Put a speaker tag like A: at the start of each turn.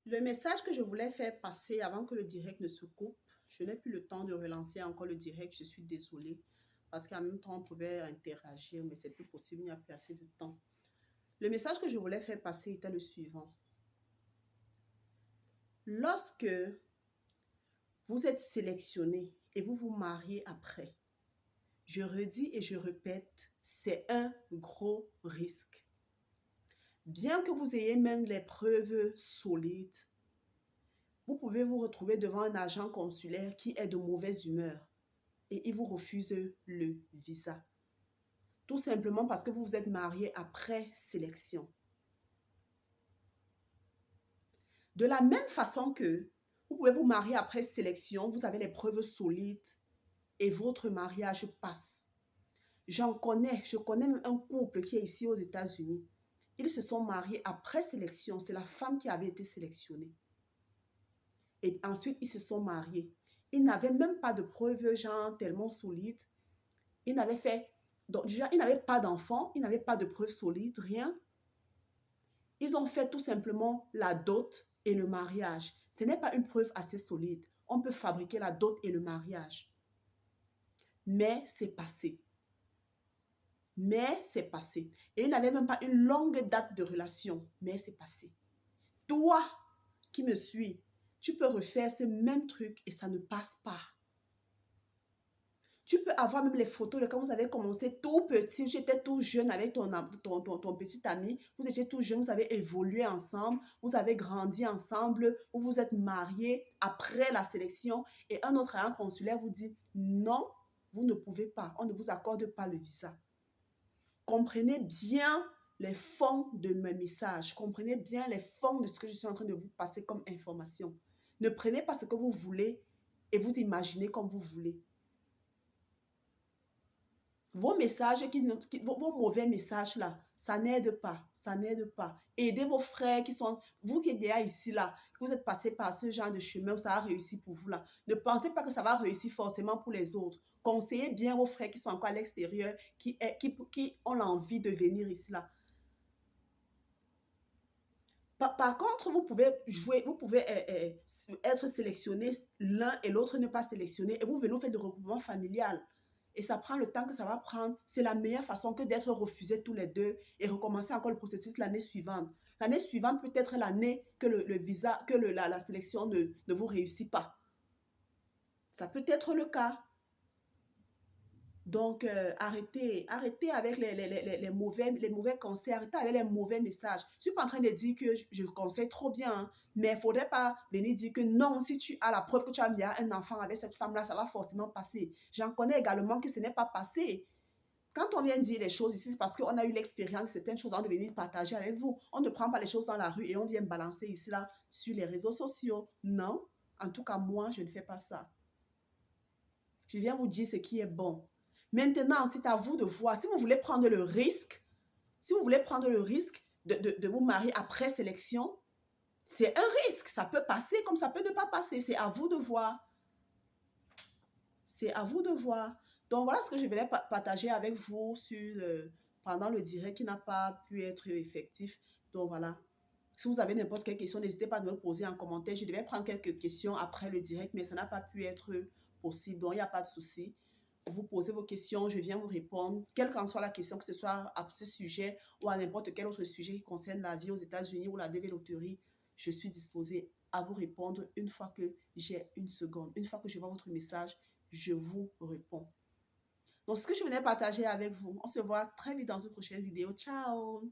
A: Le message que je voulais faire passer avant que le direct ne se coupe, je n'ai plus le temps de relancer encore le direct, je suis désolée. Parce qu'en même temps, on pouvait interagir, mais c'est plus possible, il n'y a plus assez de temps. Le message que je voulais faire passer était le suivant. Lorsque vous êtes sélectionné et vous vous mariez après, je redis et je répète, c'est un gros risque. Bien que vous ayez même les preuves solides, vous pouvez vous retrouver devant un agent consulaire qui est de mauvaise humeur et il vous refuse le visa. Tout simplement parce que vous vous êtes marié après sélection. De la même façon que vous pouvez vous marier après sélection, vous avez les preuves solides et votre mariage passe. Je connais même un couple qui est ici aux États-Unis. Ils se sont mariés après sélection, c'est la femme qui avait été sélectionnée. Et ensuite, ils se sont mariés. Ils n'avaient même pas de preuves, genre, tellement solides. Ils n'avaient fait, donc déjà, ils n'avaient pas d'enfants, ils n'avaient pas de preuves solides, rien. Ils ont fait tout simplement la dot et le mariage. Ce n'est pas une preuve assez solide. On peut fabriquer la dot et le mariage. Mais c'est passé. Mais c'est passé. Et ils n'avaient même pas une longue date de relation. Mais c'est passé. Toi qui me suis, tu peux refaire ce même truc et ça ne passe pas. Tu peux avoir même les photos de quand vous avez commencé tout petit, j'étais tout jeune avec ton petit ami, vous étiez tout jeune, vous avez évolué ensemble, vous avez grandi ensemble, vous vous êtes mariés après la sélection et un autre agent consulaire vous dit non, vous ne pouvez pas, on ne vous accorde pas le visa. Comprenez bien les fonds de mes messages, comprenez bien les fonds de ce que je suis en train de vous passer comme information. Ne prenez pas ce que vous voulez et vous imaginez comme vous voulez. Vos messages, vos mauvais messages là, ça n'aide pas, ça n'aide pas. Aidez vos frères qui sont, vous qui êtes déjà ici là, vous êtes passé par ce genre de chemin où ça a réussi pour vous là. Ne pensez pas que ça va réussir forcément pour les autres. Conseillez bien vos frères qui sont encore à l'extérieur, qui ont l'envie de venir ici là. Par contre, vous pouvez jouer, vous pouvez être sélectionné l'un et l'autre ne pas sélectionné et vous venez au fait de regroupement familial. Et ça prend le temps que ça va prendre. C'est la meilleure façon que d'être refusés tous les deux et recommencer encore le processus l'année suivante. L'année suivante peut être l'année que le visa, que la sélection ne vous réussit pas. Ça peut être le cas. Donc, arrêtez avec les mauvais conseils, arrêtez avec les mauvais messages. Je ne suis pas en train de dire que je conseille trop bien, hein, mais il ne faudrait pas venir dire que non, si tu as la preuve que tu as mis un enfant avec cette femme-là, ça va forcément passer. J'en connais également que ce n'est pas passé. Quand on vient dire les choses ici, c'est parce qu'on a eu l'expérience de certaines choses, on de venir partager avec vous. On ne prend pas les choses dans la rue et on vient balancer ici, là, sur les réseaux sociaux. Non, en tout cas, moi, je ne fais pas ça. Je viens vous dire ce qui est bon. Maintenant, c'est à vous de voir. Si vous voulez prendre le risque, si vous voulez prendre le risque de vous marier après sélection, c'est un risque. Ça peut passer comme ça peut ne pas passer. C'est à vous de voir. C'est à vous de voir. Donc, voilà ce que je voulais partager avec vous pendant le direct qui n'a pas pu être effectif. Donc, voilà. Si vous avez n'importe quelle question, n'hésitez pas à me poser en commentaire. Je devais prendre quelques questions après le direct, mais ça n'a pas pu être possible. Donc, il n'y a pas de souci. Vous posez vos questions, je viens vous répondre, quelle qu'en soit la question, que ce soit à ce sujet ou à n'importe quel autre sujet qui concerne la vie aux États-Unis ou la DV-loterie, je suis disposée à vous répondre une fois que j'ai une seconde. Une fois que je vois votre message, je vous réponds. Donc, ce que je venais partager avec vous, on se voit très vite dans une prochaine vidéo. Ciao!